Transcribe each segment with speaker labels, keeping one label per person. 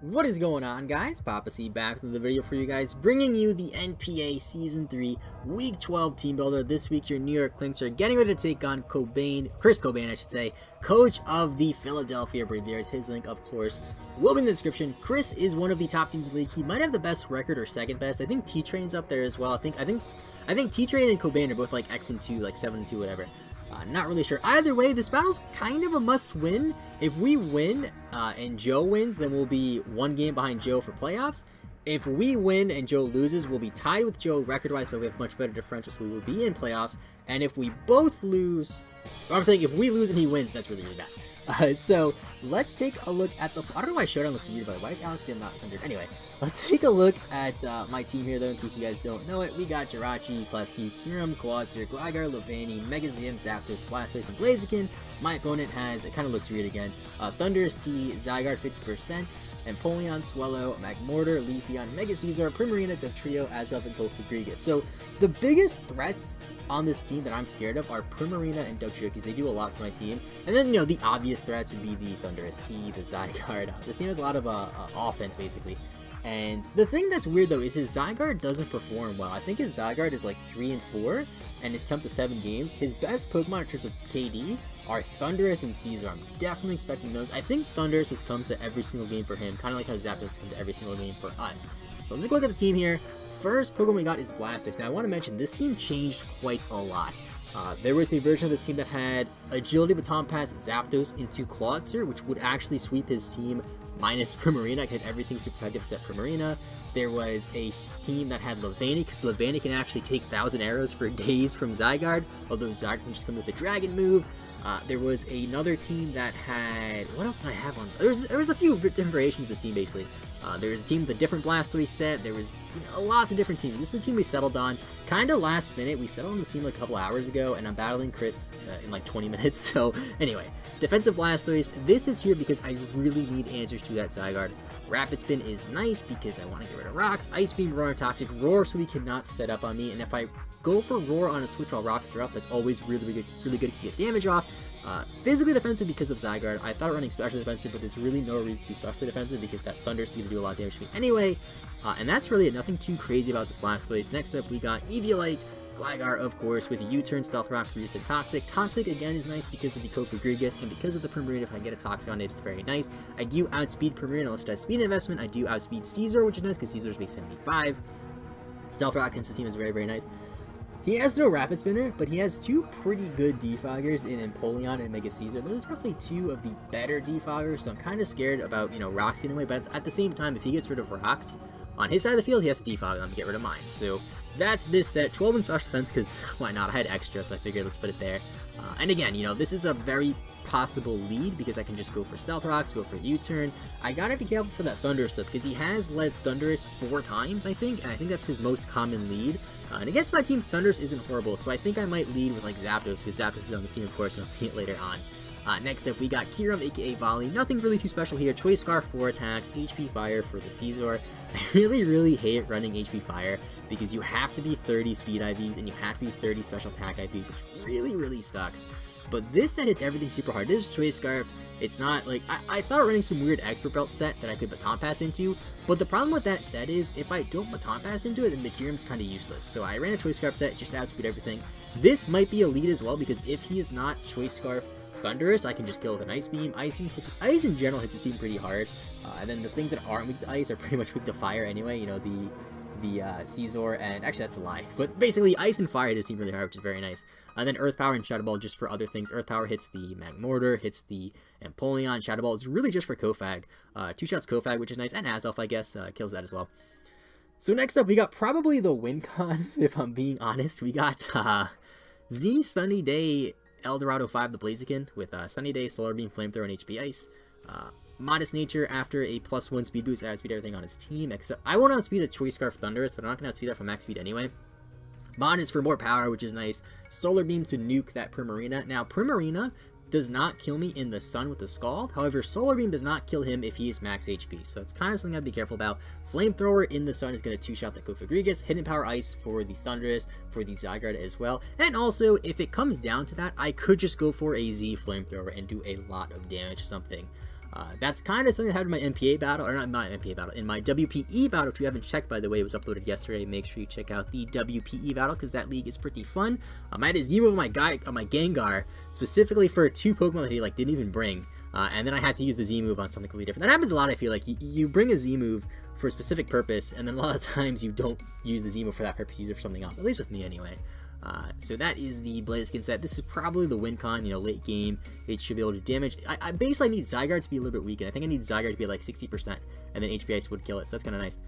Speaker 1: What is going on, guys? Papa C back with the video for you guys, bringing you the NPA Season 3 Week 12 Team Builder. This week, your New York Klinks are getting ready to take on Chris Cobain, I should say, coach of the Philadelphia Braviaries. His link, of course, will be in the description. Chris is one of the top teams in the league. He might have the best record or second best. I think T-Train's up there as well. I think T-Train and Cobain are both like X and 2, like 7 and 2, whatever. Not really sure. Either way, this battle's kind of a must-win. If we win and Joe wins, then we'll be one game behind Joe for playoffs. If we win and Joe loses, we'll be tied with Joe record-wise, but we have much better differential, so we will be in playoffs. And if we both lose, I'm saying if we lose and he wins, that's really, really bad. So let's take a look at the... I don't know why Showdown looks weird, but why is Alex not centered? Anyway, let's take a look at my team here, though, in case you guys don't know it. We got Jirachi, Klefki, Kiram, Quadzir, Gligar, Levani, Megazim, Zapdos, Blastoise, and Blaziken. My opponent has... It kind of looks weird again. Thunderous T, Zygarde 50%, Empoleon, Swellow, Magmortar, Leafeon, Mega Caesar, Primarina, Dugtrio, Azelf, and Cofagrigus. So the biggest threats on this team that I'm scared of are Primarina and Dugtrio, because they do a lot to my team. And then, you know, the obvious threats would be the Thunderous T, the Zygarde. This team has a lot of offense, basically. And the thing that's weird, though, is his Zygarde doesn't perform well. I think his Zygarde is like 3 and 4, and it's jumped to 7 games. His best Pokemon in terms of KD are Thunderous and Caesar. I'm definitely expecting those. I think Thunderous has come to every single game for him, kind of like how Zapdos has come to every single game for us. So let's take a look at the team here. First Pokemon we got is Blastoise. Now I want to mention this team changed quite a lot. There was a version of this team that had Agility Baton Pass Zapdos into Quadzir, which would actually sweep his team minus Primarina. I could hit everything super effective except Primarina. There was a team that had Levani, because Levani can actually take 1,000 arrows for days from Zygarde, although Zygarde can just come with a Dragon move. There was another team that had... What else did I have on? There was a few different variations of this team, basically. There was a team with a different Blastoise set. There was, you know, lots of different teams. This is the team we settled on. Kind of last minute. We settled on this team like a couple hours ago, and I'm battling Chris in like 20 minutes. So, anyway. Defensive Blastoise. This is here because I really need answers to that Zygarde. Rapid Spin is nice because I want to get rid of rocks. Ice Beam, Roar, and Toxic. Roar so he cannot set up on me. And if I go for Roar on a switch while rocks are up, that's always really good to get damage off. Physically defensive because of Zygarde. I thought running special defensive, but there's really no reason to be specially defensive because that Thunder seems to do a lot of damage to me anyway. And that's really it. Nothing too crazy about this Blastoise. Next up, we got Eviolite, Gligar, of course, with a U-turn, Stealth Rock, Reduce, and Toxic. Toxic, again, is nice because of the Cofagrigus, and because of the Primarina. If I get a Toxic on it, it's very nice. I do outspeed Primarina unless it has speed investment. I do outspeed Caesar, which is nice because Caesar's base 75. Stealth Rock against the team is very nice. He has no Rapid Spinner, but he has two pretty good defoggers in Empoleon and Mega Caesar. Those are roughly two of the better defoggers, so I'm kind of scared about, you know, rocks getting away. But at the same time, if he gets rid of rocks on his side of the field, he has to defog them to get rid of mine. So that's this set. 12 in special defense, because why not? I had extra, so I figured let's put it there. And again, you know, this is a very possible lead because I can just go for Stealth Rocks, go for U-turn. I gotta be careful for that Thunderous though, because he has led Thunderous 4 times, I think, and I think that's his most common lead. And against my team, Thunderous isn't horrible, so I think I might lead with like Zapdos, because Zapdos is on this team, of course, and I'll see it later on. Next up, we got Kiram, aka Volley. Nothing really too special here. Choice Scarf, 4 attacks, HP Fire for the Caesar. I really hate running HP Fire because you have to be 30 Speed IVs and you have to be 30 Special Attack IVs, which really sucks. But this set hits everything super hard. This is Choice Scarf. It's not like... I thought running some weird Expert Belt set that I could Baton Pass into, but the problem with that set is if I don't Baton Pass into it, then the Kiram's kind of useless. So I ran a Choice Scarf set, just to outspeed everything. This might be a lead as well, because if he is not Choice Scarf Thunderous, I can just kill with an Ice Beam. Ice in general hits his team pretty hard. And then the things that aren't weak to Ice are pretty much weak to Fire anyway. You know, the Caesar, and actually that's a lie. But basically, Ice and Fire hit his team really hard, which is very nice. And then Earth Power and Shadow Ball just for other things. Earth Power hits the Magmortar, hits the Empoleon. Shadow Ball is really just for Kofag. 2 shots Kofag, which is nice. And Azelf, I guess, kills that as well. So next up, we got probably the win con, if I'm being honest. We got Z, Sunny Day, Eldorado 5, the Blaziken, with Sunny Day, Solar Beam, Flamethrower, and HP Ice. Modest Nature after a +1 speed boost. I outspeed everything on his team, except I won't outspeed a Choice Scarf Thunderous, but I'm not going to outspeed that from max speed anyway. Mod is for more power, which is nice. Solar Beam to nuke that Primarina. Now, Primarina does not kill me in the sun with the Scald. However, Solar Beam does not kill him if he is max HP, so that's kind of something I'd be careful about. Flamethrower in the sun is going to 2-shot the Cofagrigus. Hidden Power Ice for the Thunderous, for the Zygarde as well. And also, if it comes down to that, I could just go for a Z Flamethrower and do a lot of damage to something. That's kind of something that happened in my NPA battle, or not my NPA battle, in my WPE battle, which you haven't checked, by the way. It was uploaded yesterday. Make sure you check out the WPE battle, because that league is pretty fun. I had a Z move on my Gengar, specifically for 2 Pokemon that he like didn't even bring. And then I had to use the Z move on something completely different. That happens a lot, I feel like. You bring a Z move for a specific purpose, and then a lot of times you don't use the Z move for that purpose, you use it for something else. At least with me, anyway. So that is the Blaziken set. This is probably the win con, you know, late game. It should be able to damage. I basically need Zygarde to be a little bit weak, and I think I need Zygarde to be like 60%, and then HP Ice would kill it, so that's kind of nice.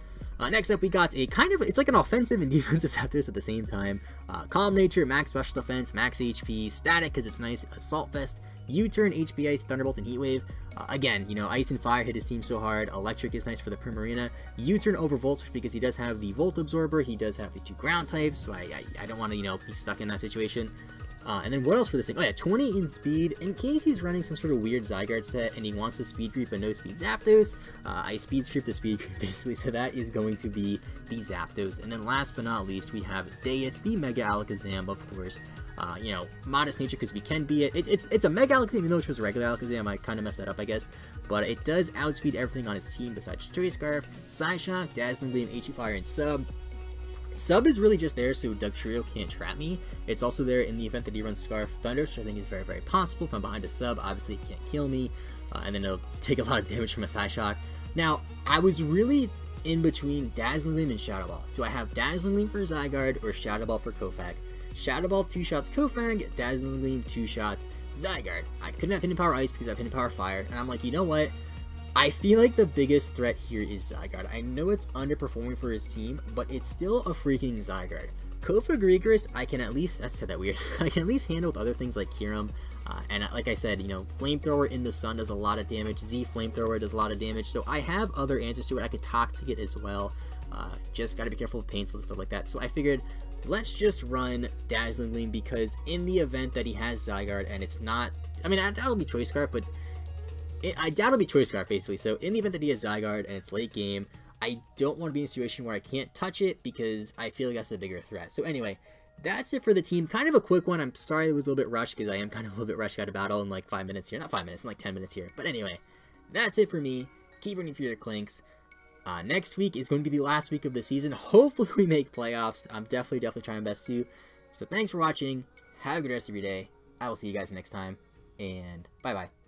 Speaker 1: Next up, we got a kind of, it's like an offensive and defensive Zapdos at the same time. Calm Nature, Max Special Defense, Max HP, Static because it's nice, Assault Vest, U-Turn, HP Ice, Thunderbolt, and Heat Wave. Again, you know, Ice and Fire hit his team so hard. Electric is nice for the Primarina. U-Turn over Volt because he does have the Volt Absorber. He does have the 2 ground types, so I don't want to, you know, be stuck in that situation. And then what else for this thing? Oh yeah, 20 in speed. In case he's running some sort of weird Zygarde set and he wants a speed creep but no speed Zapdos, I speed creep the speed creep basically, so that is going to be the Zapdos. And then last but not least, we have Deus, the Mega Alakazam, of course. You know, Modest Nature because we can be it. It's a Mega Alakazam, even though it was a regular Alakazam. I kind of messed that up, I guess. But it does outspeed everything on his team besides Choice Scarf, Psyshock, Dazzling Gleam, HE Fire, and Sub. Sub is really just there so Dugtrio can't trap me. It's also there in the event that he runs Scarf Thunder, which I think is very, very possible. If I'm behind a Sub, obviously it can't kill me, and then it'll take a lot of damage from a Psyshock. Now, I was really in between Dazzling Gleam and Shadow Ball. Do I have Dazzling Gleam for Zygarde or Shadow Ball for Kofag? Shadow Ball 2 shots Kofag, Dazzling Gleam 2 shots Zygarde. I couldn't have Hidden Power Ice because I have Hidden Power Fire, and I'm like, you know what? I feel like the biggest threat here is Zygarde. I know it's underperforming for his team, but it's still a freaking Zygarde. Kofag Regress, I can at least, I said that weird, I can at least handle with other things like Kyurem. And like I said, you know, Flamethrower in the sun does a lot of damage. Z Flamethrower does a lot of damage. So I have other answers to it. I could Toxic it as well. Just got to be careful with Pain Spells and stuff like that. So I figured, let's just run Dazzling Gleam because in the event that he has Zygarde and it's not, I mean, that'll be Choice Scarf, but I doubt it'll be Choice Scarf, basically. So in the event that he has Zygarde and it's late game, I don't want to be in a situation where I can't touch it because I feel like that's the bigger threat. So anyway, that's it for the team. Kind of a quick one. I'm sorry it was a little bit rushed because I am kind of a little bit rushed out of battle in like 5 minutes here. Not 5 minutes, in like 10 minutes here. But anyway, that's it for me. Keep running for your Klinks. Next week is going to be the last week of the season. Hopefully we make playoffs. I'm definitely trying my best to. So thanks for watching. Have a good rest of your day. I will see you guys next time. And bye-bye.